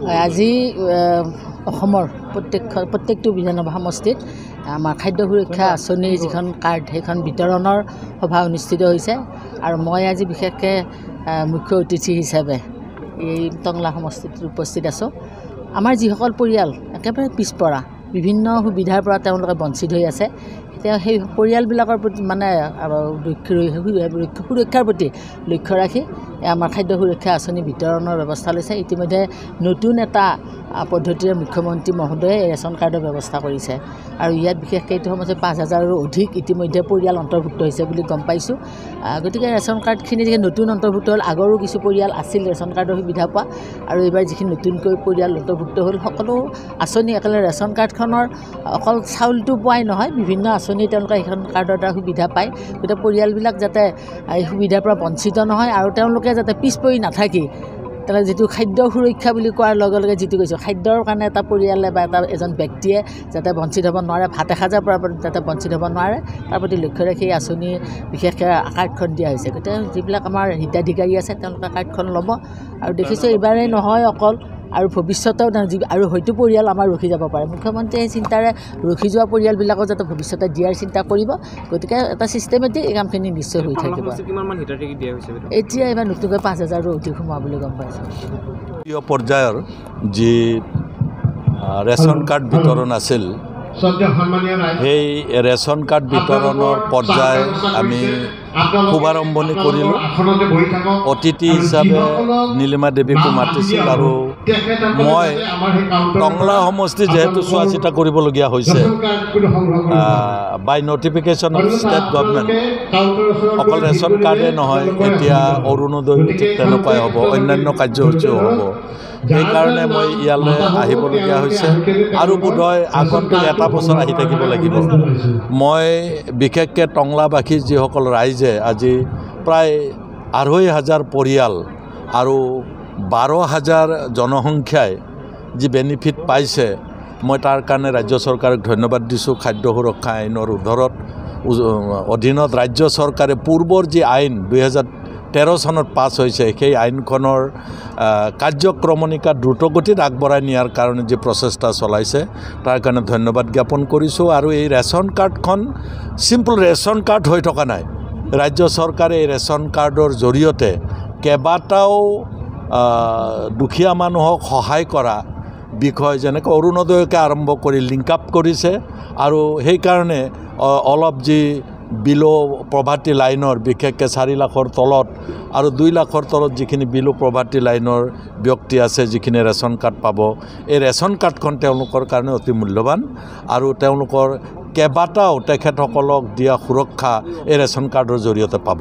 আজি অসমৰ প্ৰত্যেকটো বিধানসভা সমষ্টিত আমাৰ খাদ্য সুৰক্ষা আঁচনিৰ যিখন কাৰ্ড সেইখন বিতৰণৰ সভা অনুষ্ঠিত হৈছে আৰু মই আজি বিশেষকৈ মুখ্য অতিথি হিচাপে এই টংলা সমষ্টিত উপস্থিত আছোঁ। আমাৰ যিসকল পৰিয়াল একেবাৰে পিছপৰা বিভিন্ন সুবিধাৰ পৰা তেওঁলোকে বঞ্চিত হৈ আছে, এতিয়া সেই পৰিয়ালবিলাকৰ প্ৰতি মানে সুৰক্ষাৰ প্ৰতি লক্ষ্য ৰাখি আমাৰ খাদ্য সুৰক্ষা আঁচনি বিতৰণৰ ব্যৱস্থা লৈছে। ইতিমধ্যে নতুন এটা পদ্ধতিৰে মুখ্যমন্ত্ৰী মহোদয়ে ৰেচন কাৰ্ডৰ ব্যৱস্থা কৰিছে আৰু ইয়াত বিশেষকৈ এইটো সমস্যা 5,000ৰো অধিক ইতিমধ্যে পৰিয়াল অন্তৰ্ভুক্ত হৈছে বুলি গম পাইছোঁ। গতিকে ৰেচন কাৰ্ডখিনি যেতিয়া নতুন অন্তৰ্ভুক্ত হ'ল, আগৰো কিছু পৰিয়াল আছিল ৰেচন কাৰ্ডৰ সুবিধা পোৱা, আৰু এইবাৰ যিখিনি নতুনকৈ পৰিয়াল অন্তৰ্ভুক্ত হ'ল সকলো আঁচনি একেলগে ৰেচন কাৰ্ডখনৰ অকল চাউলটো পোৱাই নহয়, বিভিন্ন আঁচনি তেওঁলোকে সেইখন কাৰ্ডৰ দ্বাৰা সুবিধা পায়। গতিকে পৰিয়ালবিলাক যাতে এই সুবিধাৰ পৰা বঞ্চিত নহয় আৰু তেওঁলোকে যাতে পিছ পৰি নাথাকি তাৰ যিটো খাদ্য সুৰক্ষা বুলি কোৱাৰ লগে লগে যিটো কৈছোঁ, খাদ্যৰ কাৰণে এটা পৰিয়ালে বা এজন ব্যক্তিয়ে যাতে বঞ্চিত হ'ব নোৱাৰে, ভাত এসাঁজৰ পৰা যাতে বঞ্চিত হ'ব নোৱাৰে, তাৰ প্ৰতি লক্ষ্য ৰাখি এই আঁচনি বিশেষকৈ কাৰ্ডখন দিয়া হৈছে। গতিকে যিবিলাক আমাৰ হিতাধিকাৰী আছে তেওঁলোকে কাৰ্ডখন ল'ব আৰু দেখিছোঁ এইবাৰেই নহয় অকল, আৰু ভৱিষ্যতেও আৰু হয়তো পৰিয়াল আমাৰ ৰখি যাব পাৰে। মুখ্যমন্ত্ৰীয়ে এই চিন্তাৰে ৰখি যোৱা পৰিয়ালবিলাকো যাতে ভৱিষ্যতে দিয়াৰ চিন্তা কৰিব। গতিকে এটা ছিষ্টেমেটিক এই কামখিনি নিশ্চয় হৈ থাকিব। এতিয়া এইবাৰ নতুনকৈ 5,000ৰো অধিক সোমোৱা বুলি গম পাইছোঁ। দ্বিতীয় পৰ্যায়ৰ যি ৰেচন কাৰ্ড বিতৰণ আছিল, সেই ৰেচন কাৰ্ড বিতৰণৰ পৰ্যায় আমি শুভাৰম্ভণি কৰিলোঁ। অতিথি হিচাপে নীলিমা দেৱীকো মাতিছিল আৰু মই টংলা সমষ্টি যিহেতু চোৱা চিতা কৰিবলগীয়া হৈছে বাই নটিফিকেশ্যন অফ ষ্টেট গভৰ্ণমেণ্ট, অকল ৰেচন কাৰ্ডে নহয়, এতিয়া অৰুণোদয় ঠিক তেনেকুৱাই হ'ব, অন্যান্য কাৰ্যসূচীও হ'ব। সেইকাৰণে মই ইয়ালৈ আহিবলগীয়া হৈছে আৰু বোধহয় আগন্তুক এটা বছৰ আহি থাকিব লাগিব। মই বিশেষকৈ টংলাবাসী যিসকল ৰাইজে আজি প্ৰায় 2,500 পৰিয়াল আৰু 12,000 জনসংখ্যাই যি বেনিফিট পাইছে, মই তাৰ কাৰণে ৰাজ্য চৰকাৰক ধন্যবাদ দিছোঁ। খাদ্য সুৰক্ষা আইনৰ অধীনত ৰাজ্য চৰকাৰে পূৰ্বৰ যি আইন 2013 চনত পাছ হৈছে, সেই আইনখনৰ কাৰ্যক্ৰমণিকা দ্ৰুতগতিত আগবঢ়াই নিয়াৰ কাৰণে যি প্ৰচেষ্টা চলাইছে তাৰ কাৰণে ধন্যবাদ জ্ঞাপন কৰিছোঁ। আৰু এই ৰেচন কাৰ্ডখন চিম্পল ৰেচন কাৰ্ড হৈ থকা নাই, ৰাজ্য চৰকাৰে এই ৰেচন কাৰ্ডৰ জৰিয়তে কেইবাটাও দুখীয়া মানুহক সহায় কৰা বিষয় যেনেকৈ অৰুণোদয়কে আৰম্ভ কৰি লিংক আপ কৰিছে আৰু সেইকাৰণে অলপ যি বিলো প্ৰভাৰ্টি লাইনৰ বিশেষকৈ 4 লাখৰ তলত আৰু 2 লাখৰ তলত যিখিনি বিলো প্ৰভাৰ্টি লাইনৰ ব্যক্তি আছে, যিখিনি ৰেচন কাৰ্ড পাব, এই ৰেচন কাৰ্ডখন তেওঁলোকৰ কাৰণে অতি মূল্যৱান আৰু তেওঁলোকৰ কেইবাটাও তেখেতসকলক দিয়া সুৰক্ষা এই ৰেচন কাৰ্ডৰ জৰিয়তে পাব।